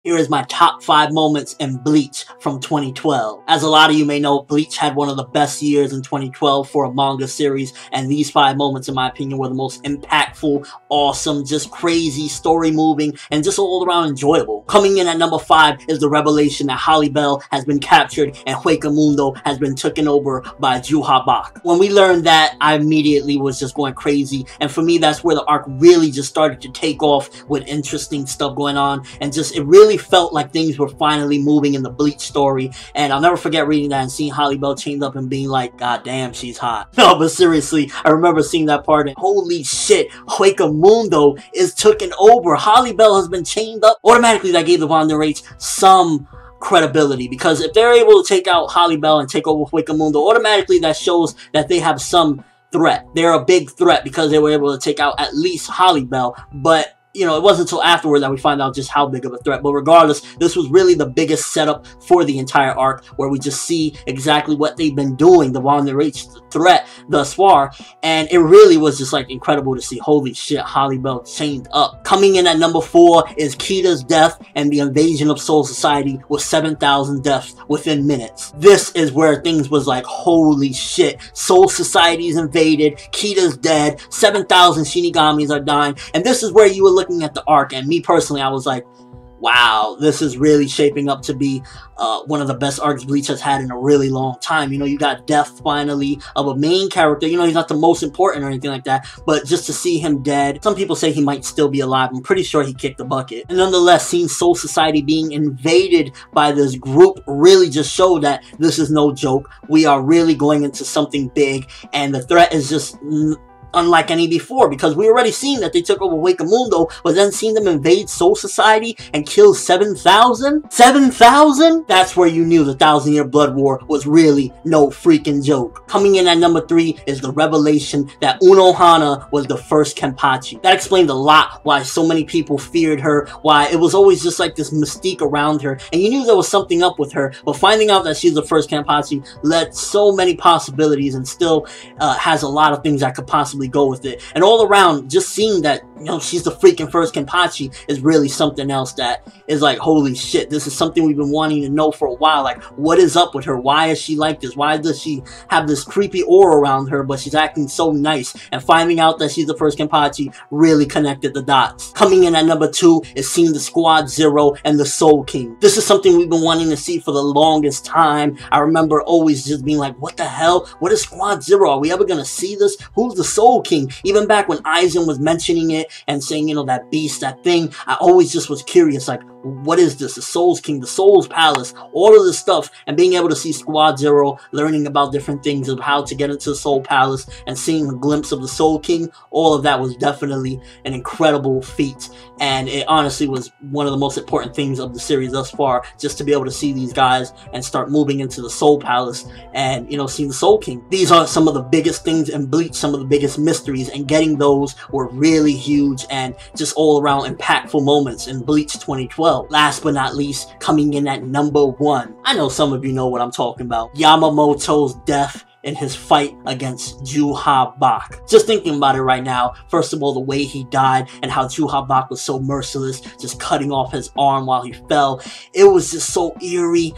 here is my top 5 moments in Bleach from 2012. As a lot of you may know, Bleach had one of the best years in 2012 for a manga series, and these 5 moments, in my opinion, were the most impactful, awesome, just crazy, story moving, and just all around enjoyable. Coming in at number 5 is the revelation that Holly Bell has been captured and Mundo has been taken over by Juha Bach. When we learned that, I immediately was just going crazy, and for me that's where the arc really just started to take off with interesting stuff going on, and just it really felt like things were finally moving in the Bleach story. And I'll never forget reading that and seeing Holly Bell chained up and being like, god damn, she's hot. No, but seriously, I remember seeing that part and holy shit, Mundo is taken over. Holly Bell has been chained up. Automatically that gave the Wanderers some credibility, because if they're able to take out Holly Bell and take over Mundo, automatically that shows that they have some threat. They're a big threat because they were able to take out at least Holly Bell, but you know, it wasn't until afterward that we find out just how big of a threat. But regardless, this was really the biggest setup for the entire arc, where we just see exactly what they've been doing, the Wanderers threat thus far, and it really was just like incredible to see. Holy shit, Holly Bell chained up. Coming in at number 4 is Kita's death and the invasion of Soul Society with 7,000 deaths within minutes. This is where things was like, holy shit, Soul Society's invaded, Kita's dead, 7,000 Shinigamis are dying, and this is where you were looking at the arc, and me personally, I was like, wow, this is really shaping up to be one of the best arcs Bleach has had in a really long time. You know, you got death finally of a main character. You know, he's not the most important or anything like that, but just to see him dead, some people say he might still be alive. I'm pretty sure he kicked the bucket. And nonetheless, seeing Soul Society being invaded by this group really just showed that this is no joke. We are really going into something big, and the threat is just unlike any before, because we already seen that they took over Mundo, but then seeing them invade Soul Society and kill 7,000? 7,000? That's where you knew the 1,000-Year Blood War was really no freaking joke. Coming in at number 3 is the revelation that Unohana was the first Kenpachi. That explained a lot why so many people feared her, why it was always just like this mystique around her, and you knew there was something up with her, but finding out that she's the first Kenpachi led so many possibilities, and still has a lot of things that could possibly go with it. And all around, just seeing that, you know, she's the freaking first Kenpachi is really something else that is like, holy shit, this is something we've been wanting to know for a while. Like, what is up with her? Why is she like this? Why does she have this creepy aura around her, but she's acting so nice? And finding out that she's the first Kenpachi really connected the dots. Coming in at number 2 is seeing the Squad Zero and the Soul King. This is something we've been wanting to see for the longest time. I remember always just being like, what the hell? What is Squad Zero? Are we ever gonna see this? Who's the Soul King? Even back when Aizen was mentioning it and saying, you know, that beast, that thing, I always just was curious, like, what is this? The Soul's King, the Soul's Palace, all of this stuff, and being able to see Squad Zero, learning about different things of how to get into the Soul Palace, and seeing a glimpse of the Soul King, all of that was definitely an incredible feat, and it honestly was one of the most important things of the series thus far, just to be able to see these guys and start moving into the Soul Palace and, you know, seeing the Soul King. These are some of the biggest things in Bleach, some of the biggest mysteries, and getting those were really huge and just all around impactful moments in Bleach 2012. Last but not least, coming in at number 1. I know some of you know what I'm talking about. Yamamoto's death in his fight against Juha Bach. Just thinking about it right now, first of all, the way he died and how Juha Bach was so merciless, just cutting off his arm while he fell. It was just so eerie.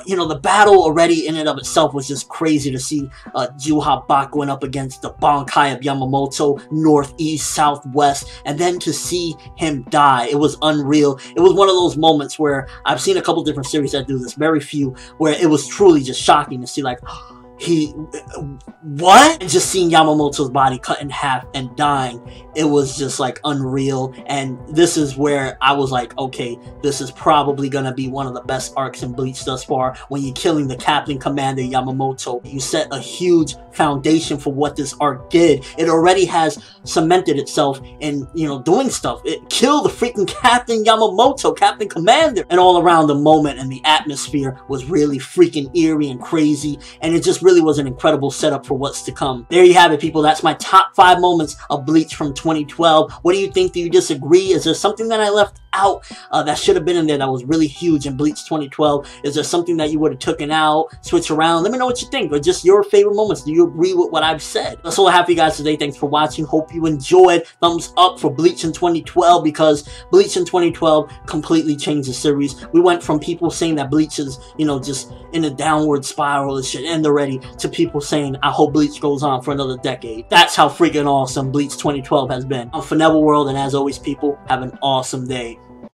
You know, the battle already in and of itself was just crazy to see Juha Bach going up against the Bankai of Yamamoto, north, east, south, west, and then to see him die, it was unreal. It was one of those moments where I've seen a couple different series that do this, very few, where it was truly just shocking to see, like, what? And just seeing Yamamoto's body cut in half and dying, it was just like unreal. And this is where I was like, okay, this is probably gonna be one of the best arcs in Bleach thus far. When you're killing the Captain Commander Yamamoto, you set a huge foundation for what this arc did. It already has cemented itself in, you know, doing stuff. It killed the freaking Captain Yamamoto, Captain Commander, and all around the moment and the atmosphere was really freaking eerie and crazy, and it just really was an incredible setup for what's to come. There you have it, people. That's my top 5 moments of Bleach from 2012. What do you think? Do you disagree? Is there something that I left out that should have been in there that was really huge in Bleach 2012? Is there something that you would have taken out, switch around? Let me know what you think, or just your favorite moments. Do you agree with what I've said? That's all I have for you guys today. Thanks for watching. Hope you enjoyed. Thumbs up for Bleach in 2012, because Bleach in 2012 completely changed the series. We went from people saying that Bleach is, you know, just in a downward spiral, it should end already, to people saying, I hope Bleach goes on for another decade. That's how freaking awesome Bleach 2012 has been. I'm ForneverWorld, and as always, people, have an awesome day.